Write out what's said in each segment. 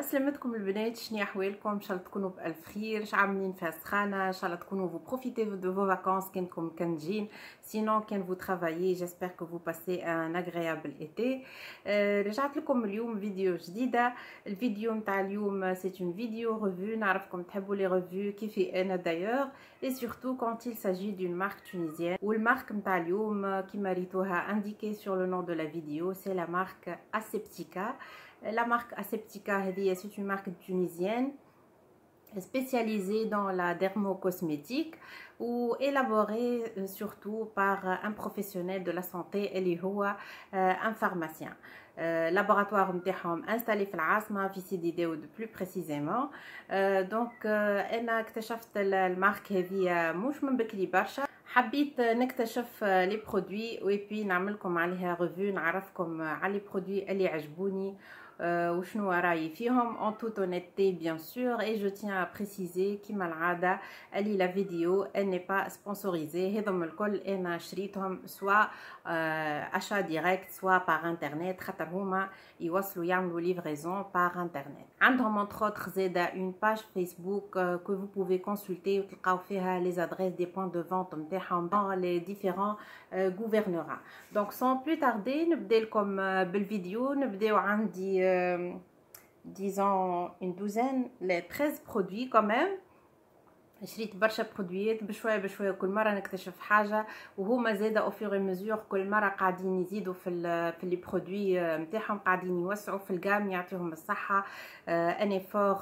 سلامتكم البنات، شنو احوالكم؟ ان شاء الله تكونوا بالف خير. اش عاملين في سخانه؟ ان شاء الله تكونوا vous profitez de vos vacances كنكم كنجين. sinon كان vous travaillez, j'espère que vous passez un agréable été. رجعت لكم اليوم فيديو جديده. الفيديو نتاع اليوم c'est une vidéo revue. نعرفكم تحبوا لي ريفيو كيفي انا d'ailleurs, et surtout quand il s'agit d'une marque tunisienne. والمارك نتاع اليوم كيما ريتوها indiqué sur le nom de la vidéo, c'est la marque Aseptica. La marque Aseptica, c'est une marque tunisienne spécialisée dans la dermocosmétique ou élaborée surtout par un professionnel de la santé اللي هو un pharmacien. laboratoire نتاعهم installé في العاصمة في سيدي داود plus précisément. donc أنا اكتشفت المارك هذه مش من بكري برشا، حبيت نكتشف لي برودوي وبي نعملكم عليها ريفيو، نعرفكم على لي برودوي اللي عجبوني وشنو رايي فيهم en toute honnêteté bien sûr. et je tiens à préciser كما العاده اللي لا فيديو elle n'est pas sponsorisée. هذم الكل انا شريتهم سواء achat direct سواء par internet، خاطر هما يوصلوا يعملوا livraison par internet. عندهم entre autres زاده une page Facebook que vous pouvez consulter وتلقاو فيها les adresses des points de vente نتاعهم dans les différents gouvernorats. donc sans plus tarder نبدا لكم بالفيديو. نبداو عندي disons une douzaine, les 13 produits quand même. شريت برشا برودويات بشويه بشويه، كل مره نكتشف حاجه وهما زاده او فيغ مزور كل مره قاعدين يزيدوا في لي برودوي نتاعهم، قاعدين يوسعوا في الجام، يعطيهم الصحه. ان فور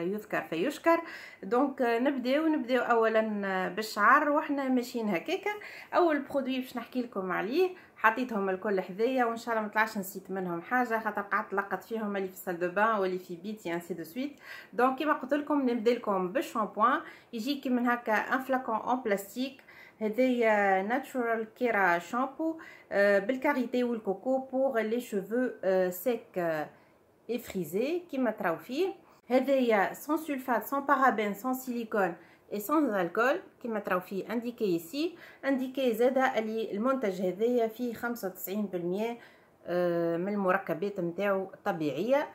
يذكر فيشكر. دونك نبداو اولا بالشعر وحنا ماشيين هكاكا. اول برودوي باش نحكي لكم عليه حطيتهم الكل حذايا وان شاء الله ما طلعش نسيت منهم حاجه، خاطر قعدت لقط فيهم اللي في السال دو بان واللي في بيتي انسي دو سويت. دونك كيما قلت لكم نبدا لكم بالشامبوان. يجي من هكا ان فلاكون اون بلاستيك، هذايا ناتشورال كيرا شامبو بالكاريتي والكوكو بور لي شوفو سيك اي فريزي كيما تراو فيه. هذايا سون سولفات سون بارابين سون سيليكون et sans alcool كما تراو فيه indiqué ici. indiqué زاده اللي المنتج هذايا فيه 95% من المركبات نتاعو طبيعيه.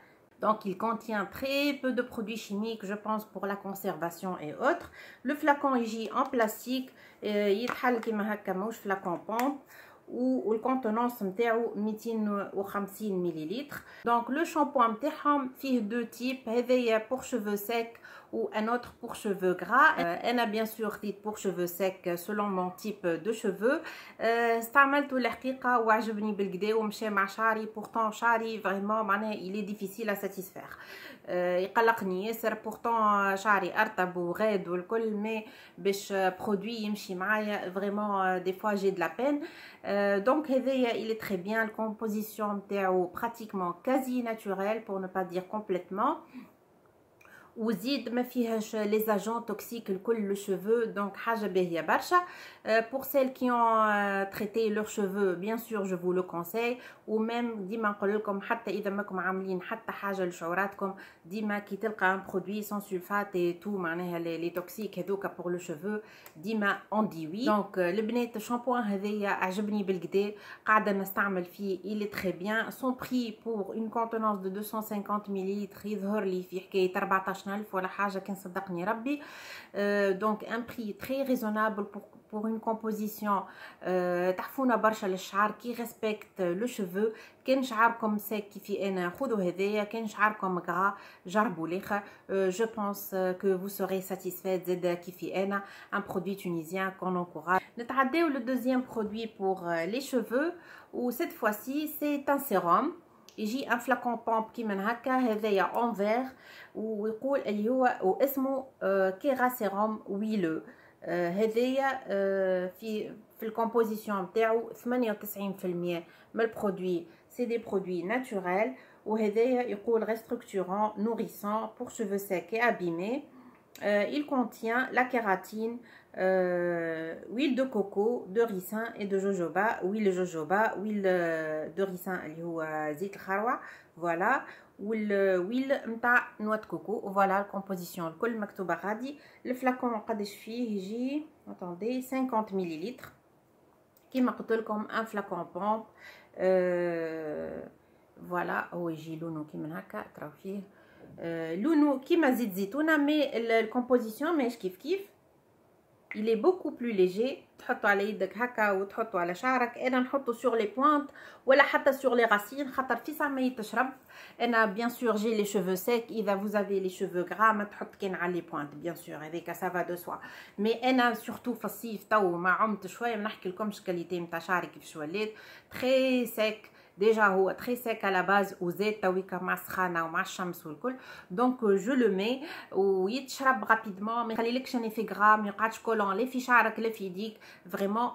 donc il contient très peu de produits chimiques, je pense, pour la conservation et autres. le flacon يجي en plastique يتحل كيما هكا، ماهوش فلاكون بومب، والكونتونونس نتاعو 250 مليلتر. دونك لو شامبوان نتاعهم فيه دو تيب، هذايا بور شوفو سيك ou un autre pour cheveux gras. انا bien sûr خديت pour cheveux secs selon mon type de cheveux. استعملته الحقيقه وعجبني بالكدا ومشى مع شعري. pourtant شعري فريمون معناها il est difficile à satisfaire، يقلقني ياسر. pourtant شعري ارطب وغاد والكل، مي باش برودوي يمشي معايا فريمون des fois j'ai de la peine. donc هذايا il est très bien. la composition نتاعو pratiquement quasi naturelle pour ne pas dire complètement، وزيد ما فيهاش لي اجون توكسيك الكل لو شوفو. دونك حاجه باهيه برشا. pour celles qui ont traité leurs cheveux bien sûr je vous le conseille. ومام ديما نقول لكم حتى اذا ماكم عاملين حتى حاجه لشعراتكم، ديما كي تلقى ان برودوي سون سولفات اي تو معناها لي توكسيك هذوك pour le cheveu ديما اون دي وي. دونك البنات الشامبوان هذايا عجبني بالكدا، قاعده نستعمل فيه il est très bien. son prix pour une contenance de 250 ملل يظهر لي في حكايه 14,000 ولا حاجه كان صدقني ربي. donc un prix très raisonnable pour une composition تحفونه برشا للشعر كي ريسبكت لو شوفو. كان شعركم سيك كيفي انا خذوا هذايا، كان شعركم غرا جربوا ليخ. je pense que vous serez satisfait زاد كيفي انا. un produit tunisien qu'on encourage. نتعداو le deuxième produit pour les cheveux و cette fois-ci c'est un sérum. يجي ان فلاكون بومب كيما هكا، هذايا اون فير ويقول اللي هو واسمه كيرا سيروم ويلو. هذايا في الكومبوزيسيون نتاعو 98% من البرودوي سي دي برودوي ناتوريل. وهذايا يقول ريستركتورون نوريسون pour cheveux secs et abîmés. il contient la kératine, huile de coco, de ricin et de jojoba. huile de ricin اللي هو زيت الخروع فوالا، والويل نتاع نواه كوكو. فوالا الكومبوزيسيون الكل مكتوبه غادي. الفلاكون قداش فيه يجي اتوندي 50 مليلتر كيما قلت لكم ان فلاكون بومب. فوالا هو يجي لونه كيما هكا تراو فيه لونه كيما زيت زيتونه، مي الكومبوزيسيون ماهيش كيف. il est beaucoup plus léger. تحطه على يدك هكا وتحطه على شعرك. انا نحطه sur les pointes ولا حتى sur les racines خاطر في ساعه ما يتشرب. انا bien sûr j'ai les cheveux secs. اذا vous avez les cheveux gras ما تحط كان على les pointes bien sûr هذيك ça va de soi. mais انا surtout في الصيف تو ما عمت شويه، ما نحكي لكمش كاليتي نتاع شعري كيفاش ولات très sec. ديجا هو تري سيك على باز وزيت تويكا مع السخانه ومع الشمس والكل. دونك جو لو مي ويتشرب رابيدمون، ما يخليلكش ان ايفي غرام، ما يقعدش كولون لا في شعرك لا في يديك. فريمون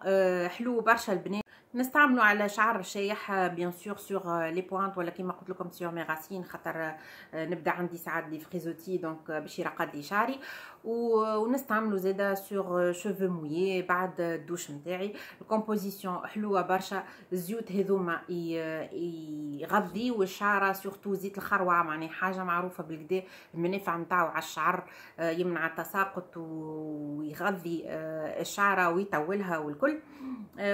حلو برشا البنات. نستعملوا على شعر الشايح بيان سور سور لي بوينت ولا كيما قلت لكم سور مي راسين خاطر نبدا عندي ساعات دي فريزوتي دونك باش يرقد لي شعري. ونستعملوا زاده سور شوفو مويي بعد الدوش نتاعي. الكومبوزيسيون حلوه برشا. الزيوت هذوما يغذيو الشعره سورتو زيت الخروع معني حاجه معروفه بالكدا المنافع نتاعو على الشعر، يمنع التساقط ويغذي الشعره ويطولها والكل.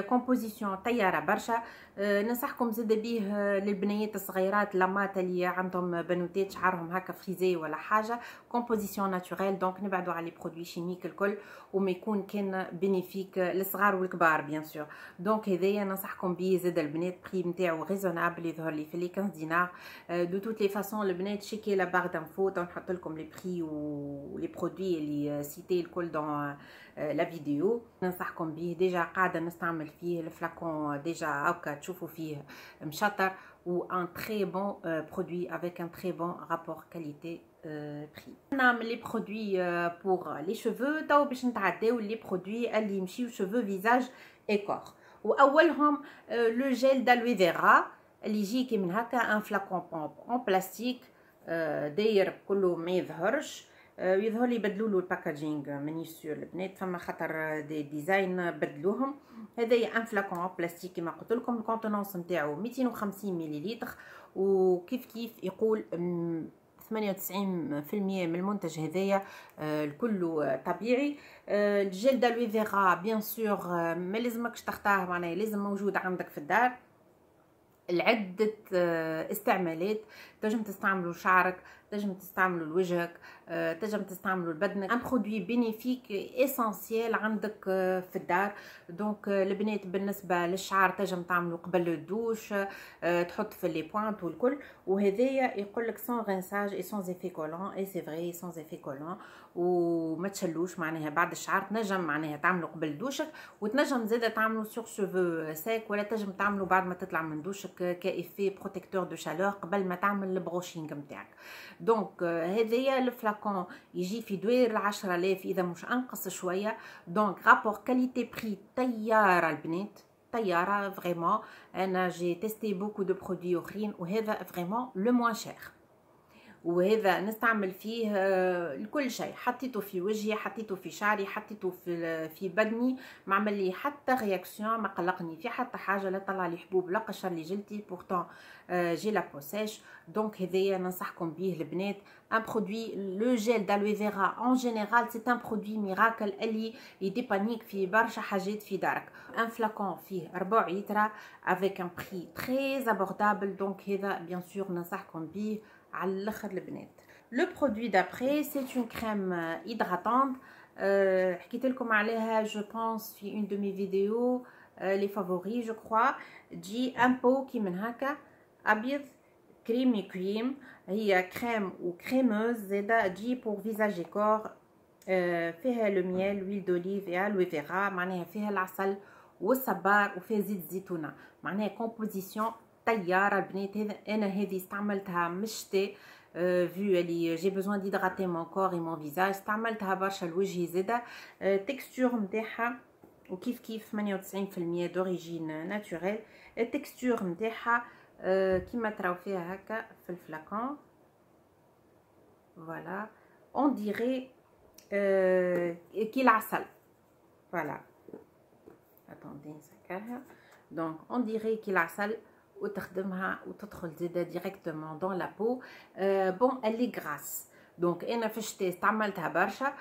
كومبوزيسيون طياره برشا. ننصحكم زاده بيه للبنيات الصغيرات لامات اللي عندهم بنوتات شعرهم هكا فريزي ولا حاجه. كومبوزيسيون ناتوريل دونك نبعدوا على لي برودوي شيميك الكل، وما يكون كان بينيفيك للصغار والكبار بيان سور. دونك هذايا ننصحكم بيه زاده البنات. بري نتاعو ريزونابل يظهر لي في لي 15 دينار. دو توت لي فاصون البنات شيكي لا بار دانفو نحط لكم لي بري ولي برودوي اللي سيتي الكل دون لا فيديو. ننصحكم به. ديجا قاعده نستعمل فيه الفلاكون ديجا هاكا تشوفوا فيه مشطر و ان تري بون برودوي افيك ان تري بون رابور كاليتي بري. نعمل لي برودوي بور لي شوفو. تو باش نتعداو لي برودوي اللي يمشيو شوفو فيزاج اي كور. واولهم لو جيل دالوي فيرا اللي يجي كي من هكا ان فلاكون بومب اون بلاستيك داير كله ما يظهرش. يظهر لي بدلوا له الباكاجينغ مانيش سور البنات، فما خاطر دي ديزاين بدلوهم. هذايا ان فلاكون بلاستيك كما قلت لكم. الكونتونونس نتاعو 250 مليلتر وكيف كيف يقول 98% من المنتج هذايا الكل طبيعي. الجل دالوي فيغا بيان سور ما لازمكش تختاره، معناها لازم موجود عندك في الدار. العدة استعمالات، تنجم تستعملوا شعرك، تنجم تستعملوا لوجهك، تنجم تستعملوا لبدنك. ان برودوي بينيفيك اسانسيال عندك في الدار. دونك البنات بالنسبه للشعر تنجم تعملوا قبل الدوش، تحط في لي بوينت والكل. وهذايا يقول لك سون رينساج اي سون ايفي كولون. اي سي فري سون ايفي كولون وما تشلوش. معناها بعد الشعر تنجم معناها تعملوا قبل دوشك، وتنجم زاده تعملوا سور شوفو ساك، ولا تنجم تعملوا بعد ما تطلع من دوشك كايفي بروتيكتور دو شالور قبل ما تعمل البروشينغ نتاعك. دونك هذايا الفلاكون يجي في دوير 10,000 اذا مش انقص شويه. دونك رابور كاليتي بري طياره البنات، طياره فريمون. انا جي تيستي بوكو دو برودوي اخرين وهذا فريمون لو موان شير. وهذا نستعمل فيه لكل شيء. حطيته في وجهي، حطيته في شعري، حطيته في بدني، ما عمل لي حتى رياكسيون، ما قلقني في حتى حاجه، لا طلع لي حبوب لا قشر لي جلدي. بورتون جي لا بوسيش. دونك هذايا ننصحكم به البنات. ان برودوي لو جيل دالوي فيرا اون جينيرال سي ان برودوي ميراكل اللي يديبانيك في برشا حاجات في دارك. ان فلاكون فيه 4 لتر افيك ان بري تري ابوردابل. دونك هذا بيان سور ننصحكم به على الاخر البنات. لو برودوي دابري سي اون كريم هيدراتونت. حكيت لكم عليها جو بونس في اون دو مي فيديو لي فافوري جو كروا. تجي ان بو كي من هكا ابيض كريمي كريم. هي كريم وكريموز زاده. تجي بور فيزاج كور. فيها لو ميل ويل دوليف اي الوي فيرا، معناها فيها العسل والصبار وفيها زيت الزيتونه. معناها كومبوزيسيون طياره البنات. انا هذه استعملتها من الشتاء فيو اللي جي بوزوان ديدغاتي مون كور اي مون فيزاج. استعملتها برشا لوجهي زاده. تكستور نتاعها وكيف كيف 98% دوريجين ناتوريل. التكستور نتاعها كيما تراو فيها هكا في الفلاكون. فوالا اون ديري كي العسل. فوالا اتوندي نسكرها. دونك اون ديري كي العسل وتخدمها وتدخل زاده ديريكتومون دون لا بو. بون الي غراس. دونك انا في الشتاء استعملتها برشا.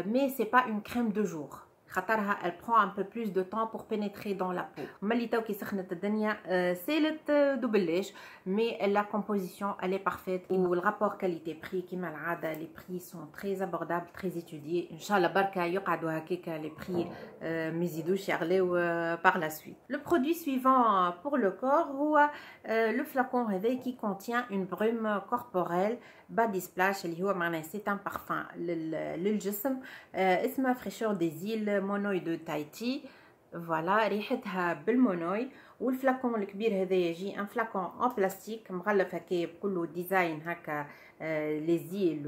مي سي با اون كريم دو جور. خاطرها elle prend un peu plus de temps pour pénétrer dans la peau. ملي تو كي سخنت الدنيا سالت دوبلاش مي la composition elle est parfaite و الرابور كاليتي بري كيما العاده les prix sont très abordables très étudiés ان شاء الله بركه يقعدوا هكاك les prix ما يزيدوش يغليو par la suite. Le produit suivant pour le corps هو le flacon هذا qui contient une brume corporelle body splash اللي هو معناه c'est un parfum للجسم اسمه fraîcheur des îles مونوي دو تايتي. فوالا ريحتها بالمونوي. والفلاكون الكبير هذا يجي ان فلاكون ان بلاستيك مغلف هكا بكله ديزاين هكا لي زيل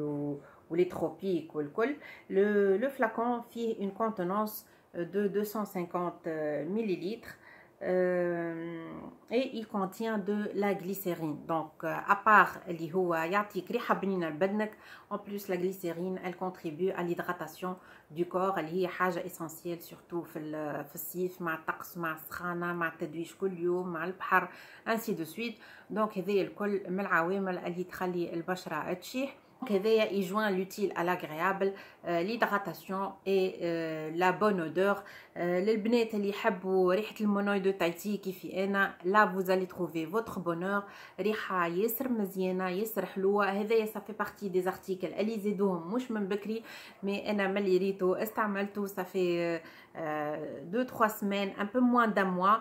ولي تروبيك والكل. لو فلاكون فيه une contenance de 250 millilitres et il contient de la glycérine. Donc à part اللي هو يعطيك ريحه بنينه لبدنك en plus la glycérine elle contribue à l'hydratation du corps اللي هي حاجه اسينسيال surtout في الصيف مع الطقس مع السخانه مع التدويش كل يوم مع البحر ainsi de suite. donc هذه الكل من العوامل اللي تخلي البشره تشيح. هذايا يجوان l'utile à l'agréable l'hydratation et la bonne odeur. للبنات اللي يحبوا ريحه المونوي دو تايتي كيفي انا لا vous allez trouver votre bonheur. ريحه ياسر مزيانه ياسر حلوه. هذايا صافي بارتي دي زارتيكل اللي زيدوهم مش من بكري مي انا ملي ريتو استعملته صافي 2-3 semaines un peu moins d'un mois.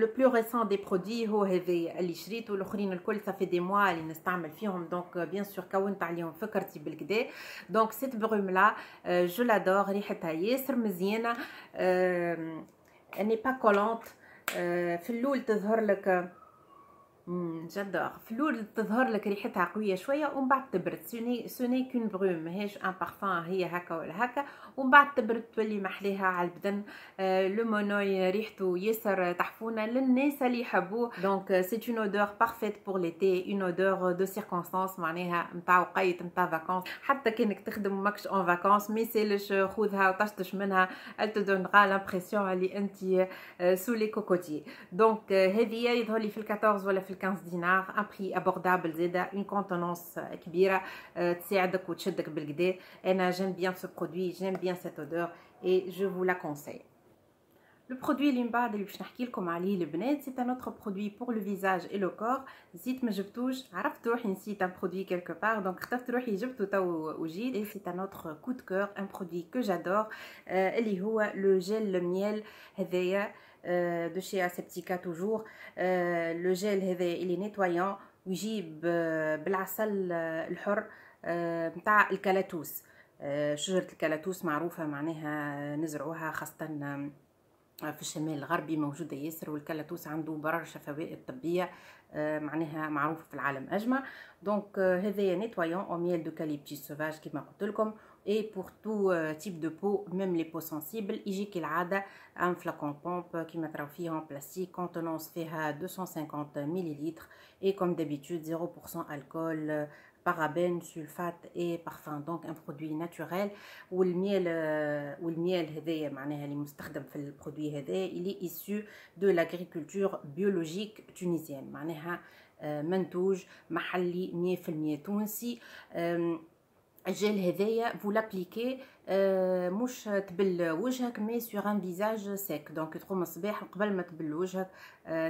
le plus récent des produits هو هذايا اللي شريته. الاخرين الكل صافي دي mois اللي نستعمل فيهم دونك بيان سور كونت عليهم فكرتي بالكدا. دونك سيت بروم لا جو لادور ريحتها ياسر مزيانه اني با كولونت. في اللول تظهر لك جادور في اللول تظهر لك ريحتها قويه شويه ومن بعد تبرد. سوني كون بروم ماهيش ان بارفان هي هكا ولا هكا ومن بعد تبرد تولي محليها على البدن. لو مونوي ريحته ياسر تحفونه للناس اللي يحبوه. دونك سي اون اودور بارفيت بور ليتي اون اودور دو سيركونستانس معناها نتاع وقيت نتاع فاكونس حتى كانك تخدم ماكش اون فاكونس ما يسالش خذها وطشطش منها elle te donnera l'impression اللي انت سو لي كوكوتي. دونك هذه يظهر لي في ال14 ولا في 15 دينار ان بري ابوردابل زاده اون كونتونونس كبيره تساعدك وتشدك بالكدا. انا جيم بيان سو برودوي جيم بيان سيت اودور اي جو فو لا كونساي. Le produit اللي من بعد اللي باش نحكي لكم عليه البنات c'est un autre produit pour le visage et le corps. نسيت ما جبتوش عرفت روحي نسيت un produit quelque part donc اخترت روحي جبته تو وجيت. et c'est un autre coup de cœur un produit que j'adore اللي هو le gel miel هذايا de chez Aseptica toujours. le gel هذا اللي نيتوايون ويجيب بالعسل الحر نتاع الكالاتوس. شجرة الكالاتوس معروفة معناها نزرعوها خاصة في الشمال الغربي موجودة ياسر. والكالاتوس عنده برشا فوائد طبية معناها معروفة في العالم أجمع. دونك هذايا نيتوايون او ميل دو كاليبتيس سوفاج كيما قلت لكم. et pour tout type de peau même les peaux sensibles يجي كالعادة un flacon pompe كيما تراو فيه en plastique contenance فيها 250 millilitres et comme d'habitude 0% alcool parabènes, sulfate et parfum. donc un produit naturel. والميل هذايا معناها اللي مستخدم في البرودوي هذا اللي issu de l'agriculture biologique tunisienne معناها منتوج محلي 100% تونسي. الجل هذايا vous l'appliquez مش تبل وجهك مي سور ان فيزاج سيك. دونك تقوم الصباح قبل ما تبل وجهك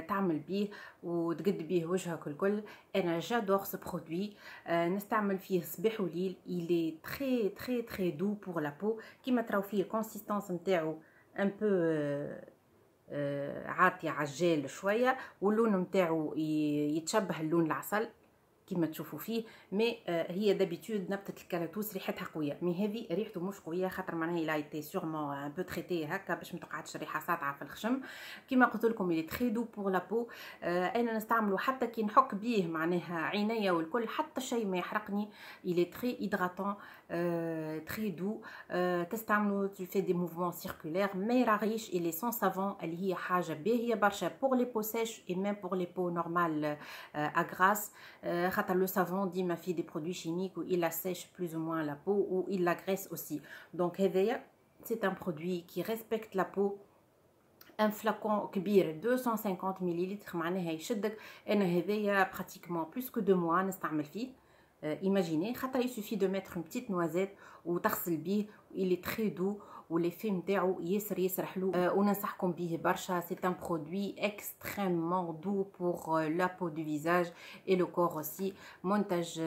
تعمل بيه وتقد بيه وجهك الكل. انا جادور سو برودوي نستعمل فيه صباح وليل. il est très très très doux pour la peau كيما تراو فيه الكونسيستانس نتاعو ان بو عاطي على الجل شويه واللون نتاعو يتشبه اللون العسل كيما تشوفوا فيه. مي هي دابيتود نبته الكالاتوس ريحتها قويه مي هذه ريحته مش قويه خاطر معناها لا ايتي سورمون ان بو تريتي هكا باش ما تقعدش ريحه ساطعه في الخشم. كيما قلت لكم اللي تري دو بور لا بو. انا نستعمله حتى كي نحك بيه معناها عينيا والكل حتى شيء ما يحرقني. il est très hydratant très doux. تستعملوا tu fais des mouvements circulaires ما يراغيش. il est sans savon اللي هي حاجه باهيه برشا pour les peaux sèches et même pour les peaux normales à grasse. خاطر لو سافون ديما فيه دي برودوي شيميك و il assèche plus ou moins la peau ou il l'agresse aussi. donc هذايا c'est un produit qui respecte la peau. ان فلاكون كبير 250 مليلتر معناها يشدك. انا هذايا براتيكمون بلوس كو 2 موا نستعمل فيه. ايماجيني خاطر يسوفي دو ميتر اون بتيت نوازيت وتغسل بيه il est très doux وليفي نتاعو ياسر حلو وننصحكم به برشا. سي ان برودوي اكستريممون دو بور لا بو دو فيزاج اي لو كور اوسي. منتج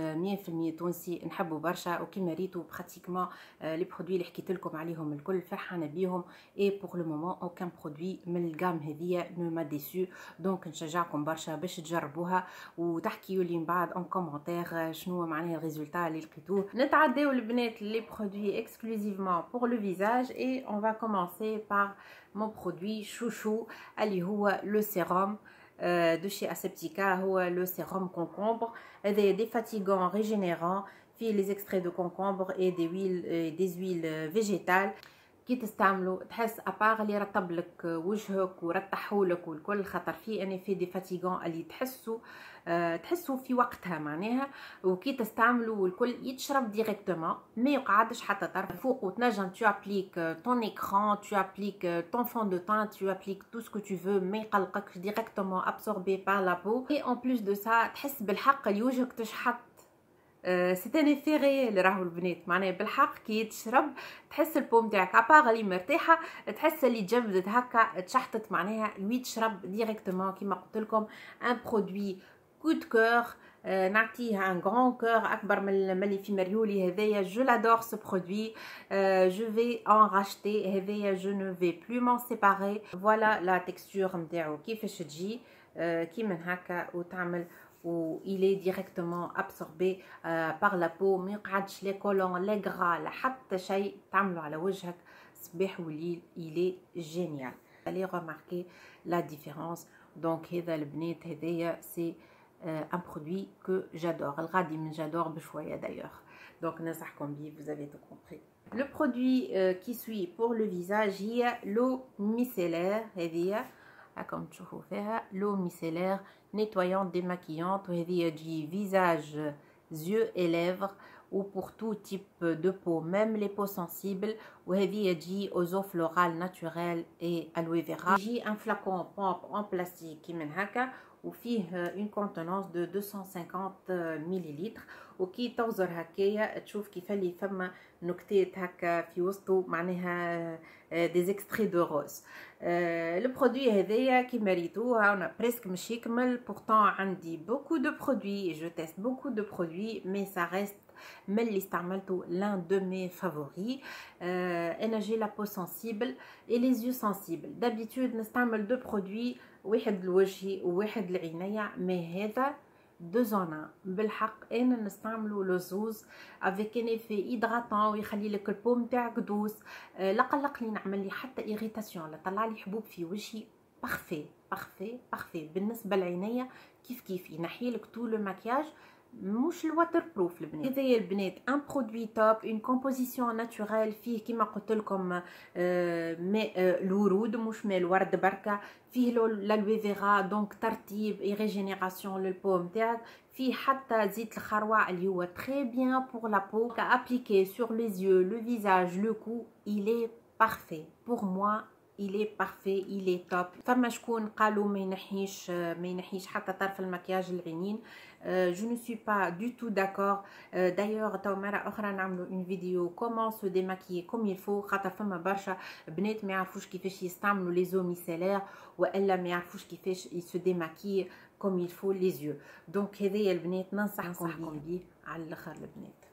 100% تونسي نحبه برشا وكيما ريتو براتيكمون لي برودوي اللي حكيت لكم عليهم الكل فرحانه بيهم. اي بور لو مومون اوكان برودوي من الجام هذيا نو ما ديسو. دونك نشجعكم برشا باش تجربوها وتحكيوا لي من بعد ان كومونتير شنو معناها الريزولتا اللي لقيتوه. نتعداو البنات لي برودوي اكسكلوزيفمون بور لو فيزاج. Et on va commencer par mon produit chouchou اللي هو le sérum de chez Aseptica. هو le sérum concombre. des fatigants régénérants فيه les extraits de concombre et des huiles végétales. كي تستعملوا تحس ابار اللي رطب لك وجهك ورتحولك والكل، خاطر فيه ان في دي فاتيغون اللي تحسوا في وقتها معناها. وكي تستعملوا والكل يتشرب ديريكتومون، ما يقعدش حتى طرف فوق. وتنجم تو ابليك طون ايكران، تو ابليك طون فون دو تان، تو ابليك تو سكو تو فو، ما يقلقكش ديريكتومون ابسوربي بار لا بو. اي اون بليس دو سا تحس بالحق اللي وجهك تشحط. سي ان ايفي ريال راهو البنات، معناها بالحق كي تشرب تحس البوم تاعك ابار اللي مرتاحه، تحس اللي تجبدت هكا تشحطت معناها. وي تشرب ديريكتومون كيما قلت لكم ان برودوي كو دو كور. نعطيه ان غران كور اكبر من اللي في مريولي هذايا. جو لادور سو برودوي، جو في ان راشتي هذايا، جو نو في بلو مون سيباري. فوالا لا تكستور نتاعو كيفاش تجي كيما هكا وتعمل و il est directement absorbé par la peau. ما يقعدش لي كولون لي غرا لا حتى شيء تعملوا على وجهك صباح وليل. il est génial. allez remarquer la différence. donc هذا البنات هذايا سي un produit que j'adore. الغادي من j'adore بشويه d'ailleurs. donc ننصحكم بيه. vous avez tout compris. le produit qui suit pour le visage هي l'eau micellaire. هذيا comme تشوفوا فيها l'eau micellaire nettoyante démaquillante. وهذه تجي visage, yeux et lèvres ou pour tout type de peau, même les peaux sensibles. وهذه تجي aux eaux florales naturelles et aloe vera. يجي un flacon pompe en plastique كيما هكا وفيه une contenance de 250 مليلتر. وكي توزر هكايا تشوف كيف اللي فما نكتات هكا في وسطه معناها des extraits de rose. لو برودوي هذايا كيما ريتوه انا بريسك مش يكمل. pourtant عندي beaucoup de produits et je teste beaucoup de produits mais ça reste من اللي استعملته l'un de mes favoris. انا جي لا بو سنسيبل et les yeux sensibles. d'habitude نستعمل دو برودوي، واحد لوجهي وواحد لعينيا، مي هذا دوزونا بالحق انا نستعملو لزوز افيك ان افي هيدراتون ويخلي لك البوم تاعك دوس. لا قلق لي نعمل لي حتى ايريتاسيون، لا طلع لي حبوب في وجهي. بارفي بارفي بارفي. بالنسبه لعينيا كيف ينحي لك تو لو ماكياج. مش الواتر بروف البنات. هذايا البنات ان برودوي توب، اون كومبوزيسيون ناتوريل. فيه كيما قلت لكم ماء الورود مش ماء الورد بركه. فيه لالوي فيرا دونك ترطيب اي ريجينيراسيون للبو نتاعك. فيه حتى زيت الخروع اللي هو تري بيان بور لا بو. ابليكي سور لي يeux, لو فيزاج, لو كو. il est parfait pour moi. il est parfait, il est top. فما شكون قالوا ما ينحيش حتى طرف المكياج العينين. je ne suis pas du tout d'accord. d'ailleurs تو مرة أخرى نعملوا une vidéo comment se démaquiller comme il faut. خاطر فما برشا بنات ما يعرفوش كيفاش يستعملوا les eaux micellaires وإلا ما يعرفوش كيفاش se démaquiller comme il faut les yeux. donc هذايا البنات ننصحكم بيه على الآخر البنات.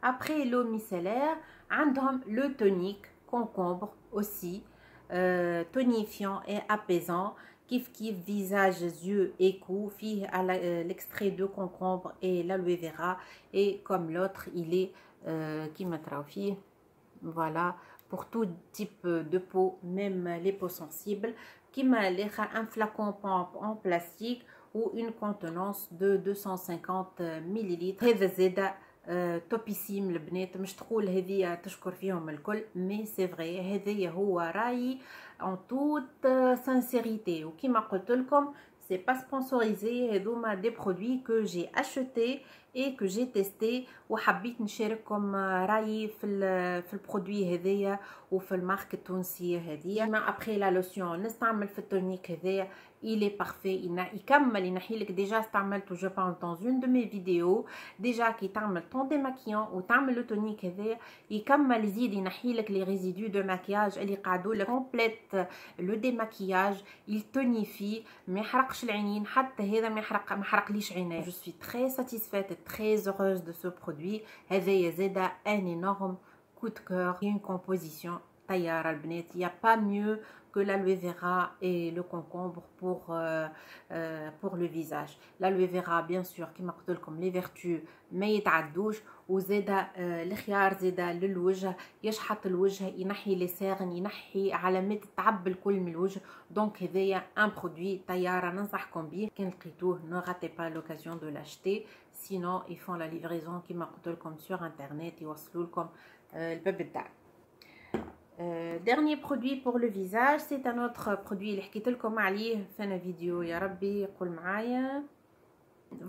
après l'eau micellaire عندهم le tonique concombre aussi, tonifiant et apaisant. Kif visage, yeux et cou. Fille à l'extrait de concombre et l'aloe vera. Et comme l'autre, il est qui mettra fille. Voilà, pour tout type de peau, même les peaux sensibles. Qui m'a un flacon pompe en plastique ou une contenance de 250 ml. توبيسيم البنات. مش تقول هذه تشكر فيهم الكل، مي سي فري هذايا هو رايي ان توت سانسيريتي. وكيما قلت لكم سي با سبونسوريزي، هذوما دي برودوي كو جي اشتي اي كو جي تيستي وحبيت نشارككم رايي في البرودوي هذايا وفي الماركه التونسيه هذه. ما ابري لا لوسيون نستعمل في التونيك هذايا il est parfait. يكمل ينحي لك ديجا استعملته جو بانس dans une de mes vidéos ديجا كي تعمل طون ديماكيون وتعمل لو تونيك هذا يكمل يزيد ينحي لك لي ريزيدو دو ماكياج اللي قعدوا لك كومبليت لو ديماكياج يتونيفي ما يحرقش العينين حتى هذا ما حرقليش عيني. جو سوي تري ساتيسفيت تري هeureuse de ce produit. هذايا زاده ان énorme coup de cœur. une composition طياره البنات. il y a pas mieux que l'aloe vera et le concombre pour le visage. L'aloe vera bien sûr كما قلت لكم les vertus ما يتعدوش وزاده الخيار زاده للوجه يشحط الوجه ينحي لي ساغن ينحي علامات التعب الكل من الوجه. دونك هذايا ان برودوي طياره ننصحكم به كان لقيتوه ne ratez pas l'occasion de l'acheter. sinon ils font la livraison كما قلت لكم sur internet يوصلوا لكم الباب الدار. Dernier produit pour le visage, c'est un autre produit اللي حكيت لكم عليه في انا فيديو يا ربي يقول معايا.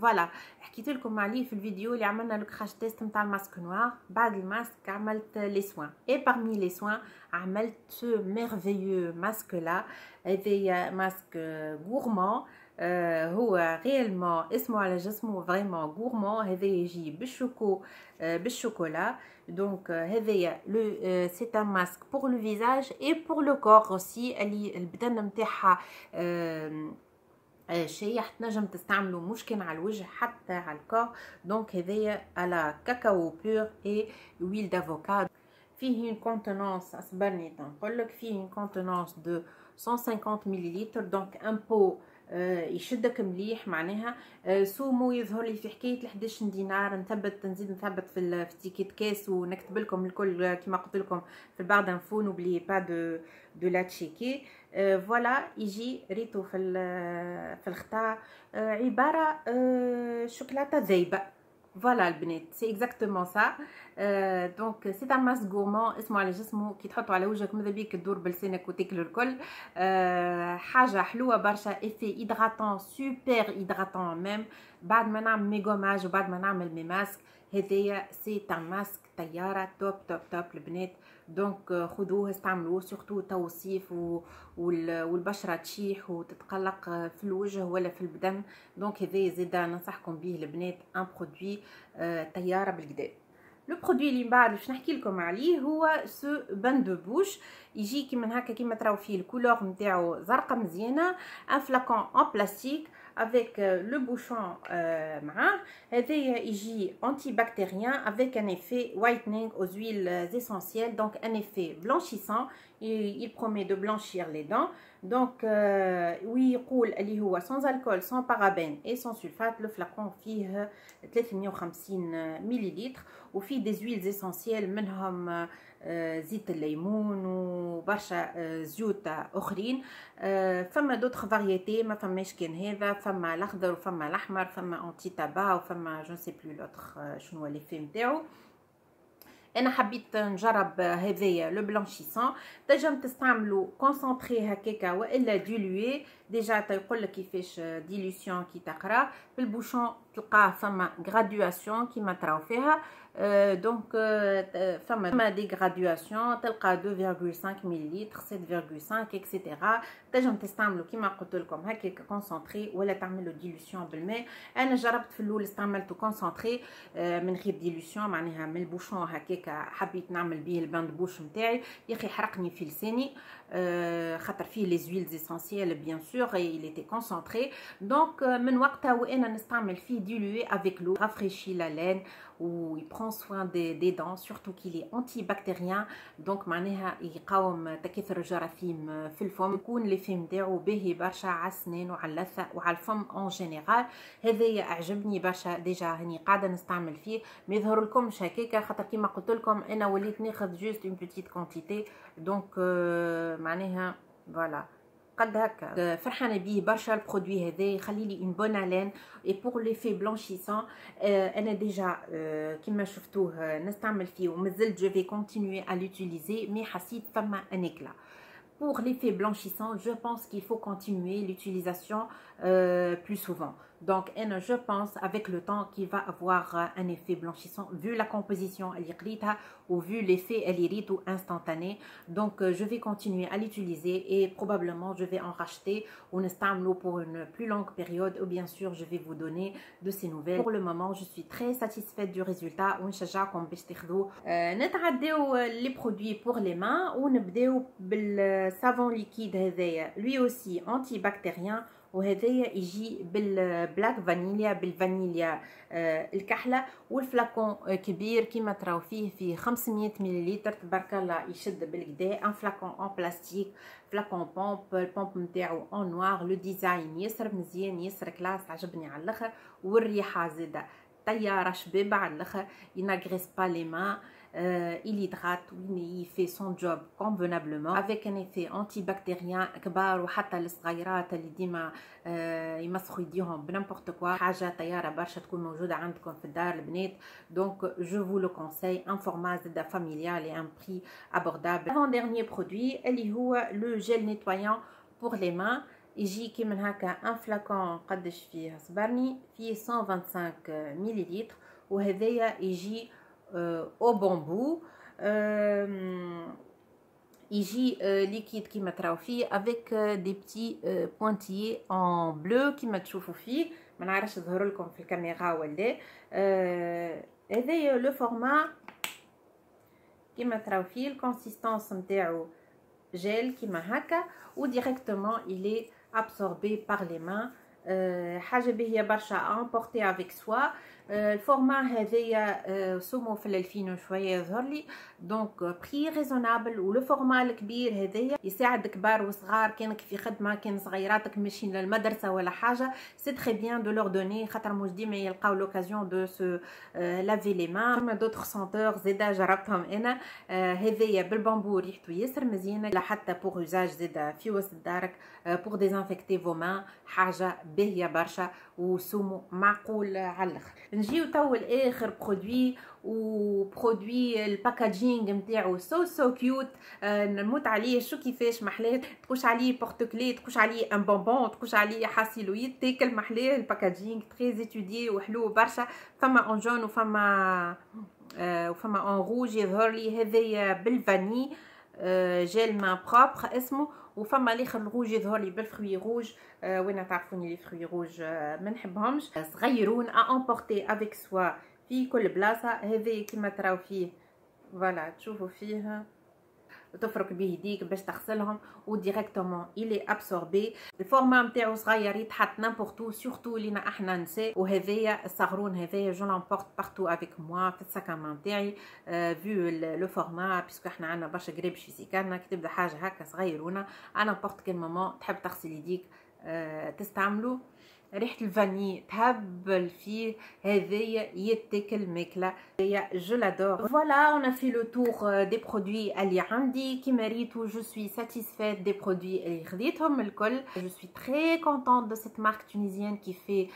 فوالا حكيت لكم عليه في الفيديو اللي عملنا لو كراش تيست نتاع الماسك نوار. بعد الماسك عملت لي سوان اي parmi لي سوان عملت سو ميرفيو ماسك لا. هذايا ماسك غورمون هو ريالمون اسمه على جسمه فريمون غورمون. هذا يجي بالشوكولا. دونك هذايا لو سي ان ماسك بور لو فيزاج اي بور لو كور اوسي اللي البدن نتاعها شيح تنجم تستعملوا مش كان على الوجه حتى على الكور. دونك هذايا على كاكاو بور اي ويل دافوكادو. فيه une contenance اصبرني تنقول لك فيه une contenance de 150 مليلتر. دونك ان بو يشدك مليح معناها. سومو يظهر لي في حكايه 11 دينار. نزيد نثبت في تيكيت كاس ونكتب لكم الكل كما قلت لكم في البعض انفو. نوبلي با دو لا تشيكي. فوالا يجي ريتو في الختار عباره شوكولاته ذايبه. فوالا البنات سي اكزاكتومون سا. دونك سي ان ماسك غورمون اسمه على جسمه كي تحطه على وجهك ماذا بيك تدور بلسانك وتاكل الكل. حاجه حلوه برشا. افي ايدغاتون سوبر ايدغاتون ميم بعد ما نعمل مي غوماج وبعد ما نعمل مي ماسك. هذايا سي ان ماسك طياره توب توب توب البنات. دونك خذوه استعملوه سورتو تو الصيف والبشره تشيح وتتقلق في الوجه ولا في البدن. دونك هذايا زاده ننصحكم به البنات ان برودوي طياره بالكدا. لو برودوي اللي من بعد باش نحكي لكم عليه هو سو بان دو بوش. يجي كيما هكا كيما تراو فيه الكولور نتاعو زرقاء مزيانه. ان فلاكون ان بلاستيك avec le bouchon معاه. هذايا يجي antibactérien avec un effet whitening aux huiles essentielles. donc un effet blanchissant. il promet de blanchir les dents. donc ويقول اللي هو sans alcool sans parabènes et sans sulfate. le flacon فيه 350 مليلتر وفيه des huiles essentielles منهم زيت الليمون وبرشا زيوت اخرين. فما دوطخ فاريتي ما فماش كان هذا. فما الاخضر وفما الاحمر فما انتي تابا وفما جو سي بلو لوطخ شنو لي في نتاعو. انا حبيت نجرب هذايا لو بلانشيسون. تنجم تستعملوا كونسونطري هكاكا والا ديلوي. ديجا تيقول لك كيفاش ديلوسيون كي تقرا في البوشون تلقاه فما غراديواسيون كيما تراو فيها. دونك فما دي غراديواسيون تلقى 2.5 مليلتر 7.5 اكسيتيرا. تنجم تستعملوا كيما قلت لكم هكاك كونسونطري ولا تعملوا ديلوسيون بالماء. انا جربت في الاول استعملته كونسونطري من غير ديلوسيون معناها من البوشون هكاك. حبيت نعمل به البان دو بوش نتاعي يا اخي حرقني في لساني خاطر فيه لي زويلز اسونسيال بيان سور اي il était concentré. دونك من وقتها وانا نستعمل فيه ديلوي افيك لو rafraîchit la laine و il prend soin des dents surtout qu'il est antibactérien. donc معناها يقاوم تكاثر الجراثيم في الفم. يكون لي فم نتاعو باهي برشا على السنان وعلى اللثه وعلى الفم اون جينيرال. هذايا اعجبني برشا. ديجا هاني قاعده نستعمل فيه ما يظهر لكمش هكاكا خاطر كيما قلت لكم انا وليت ناخذ جوست اون بيتيت كونتيتي. دونك معناها فوالا قد هكا فرحانه بيه برشا. البرودوي هذا يخلي لي اون بون الين اي بور ليفي بلانشيسون. انا ديجا كيما شفتوه نستعمل فيه ومازلت جو في كونتينيي ا لوتيليزي مي حسيت فما ان éclat. Pour l'effet blanchissant, je pense qu'il faut continuer l'utilisation plus souvent. Donc je pense avec le temps qu'il va avoir un effet blanchissant vu la composition ou vu l'effet instantané. Donc je vais continuer à l'utiliser et probablement je vais en racheter ou نستعمله pour une plus longue période, ou bien sûr je vais vous donner de ces nouvelles. Pour le moment je suis très satisfaite du résultat ونشجعكم باش تاخذوه. نتعداو les produits pour les mains ونبداو بالسافون ليكيد هذايا lui aussi antibactérien وهذايا يجي بالبلاك فانيليا بالفانيليا الكحله والفلاكون كبير كيما تراو فيه 500 ملل تبارك الله يشد بالكدا ان فلاكون ان بلاستيك فلاكون بومب البومب نتاعو اون نوار لو ديزاين ياسر مزيان ياسر كلاس عجبني على الاخر والريحه زاده طياره شبابه على الاخر ينغريس با لي مان il hydrate, il fait son job convenablement avec un effet antibactérien كبار وحتى الصغيرات اللي ديما يمسخوا يديهم بنمبورت كوا حاجه طياره برشا تكون موجوده عندكم في الدار البنات. دونك جو فو لو كونساي ان فورما زاده فاميليال et un prix abordable. avant dernier produit اللي هو لو جيل نيتوايان pour les mains يجي كي من هكا ان فلاكون قداش فيه صبرني فيه 125 ملل وهذايا يجي au bambou يجي liquide كيما تراو فيه avec des petits pointillés en bleu كيما تشوفوا فيه. ما نعرفش يظهر لكم في الكاميرا ولا هذايا لو فورما كيما تراو فيه الكونسيستانس نتاعو جيل كيما هكا وديريكتومون il est absorbé par les mains. حاجه باهيه برشا امبورتي افيك سوا. الفورما هذايا سمو في 2000 شويه يظهر لي. دونك بري ريزونابل ولو فورما الكبير هذايا يساعد كبار وصغار كانك في خدمه كان صغيراتك ماشيين للمدرسه ولا حاجه سي تري بيان دو لور دوني خاطر مش ديما يلقاو لوكازيون دو سو لافي لي مان. كما دوطخ سونتور زاده جربتهم انا. هذايا بالبامبو ريحته ياسر مزيانه لا حتى بوغ يوزاج زاده في وسط دارك بوغ ديزانفيكتي فو مان حاجه باهيه برشا وسمو معقول على الاخر. نجيو تو لاخر برودوي وبرودوي الباكاجينغ نتاعو سو كيوت. نموت عليه شو كيفاش محلاه تكوش عليه بورتوكلي تكوش عليه ان بونبون تكوش عليه حاسيلويد تاكل محلاه. الباكاجينغ تري اتودي وحلو برشا. فما اون جون وفما اون روج يظهر لي هذايا بالفاني جيل مان بروبر اسمه. وفما الاخر الروج يظهر لي بالفروي روج. وين تعرفوني لي فروي روج ما نحبهمش صغيرون امبورتي افيك سوا في كل بلاصه. هذا كيما تراو فيه فوالا تشوفوا فيه تفرك به يديك باش تغسلهم وديريكتومون الي ابسوربي. الفورما نتاعو صغير يتحط نامبورتو سورتو لينا احنا نساء. وهذايا الصغرون هذايا جو لامبورت بارتو افيك موا في الساكان نتاعي فيو لو فورما باسكو احنا عندنا برشا قريب في سيكاننا كي تبدا حاجه هكا صغيرونه انا نامبورت كل مومون تحب تغسل يديك تستعملوا. ريحه الفاني تهبل فيه هذايا يتاكل ماكله هي جو لادور. فوالا اون في لو تور دي برودوي اللي عندي كيما ريتو جو سوي ساتيسفيت دي برودوي اللي خديتهم الكل. جو سوي تري كونطونت دو سيت مارك تونيزيان كي في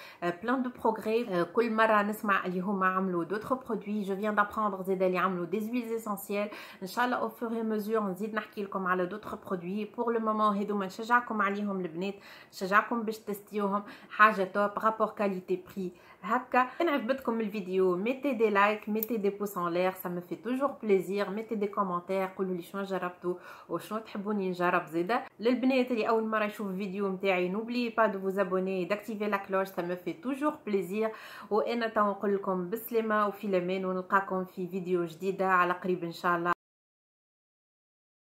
بلان دو بروغري. كل مره نسمع اللي هما عملوا دوطخ برودوي جو فيان دابروندر زيد اللي عملوا دي زويل اسونسيال. ان شاء الله او فور اي مزور نزيد نحكي لكم على دوطخ برودوي. بور لو مومون هذوما نشجعكم عليهم البنات نشجعكم باش تستيوهم حاجه توب رابور كاليتي بري هكا. ان عجبتكم الفيديو ميتي دي لايك ميتي دي بوس ان لير سا مي في توجور بليزير. ميتي دي كومونتير قولوا لي شنو جربتوا وشنو تحبوني نجرب زيدا. للبنات اللي اول مره يشوفوا الفيديو نتاعي نوبلي با دو فوز ابوني داكتيفي لا كلوش سا مي في توجور بليزير. وانا تو نقول لكم بالسلامه وفي الامان ونلقاكم في فيديو جديده على قريب ان شاء الله.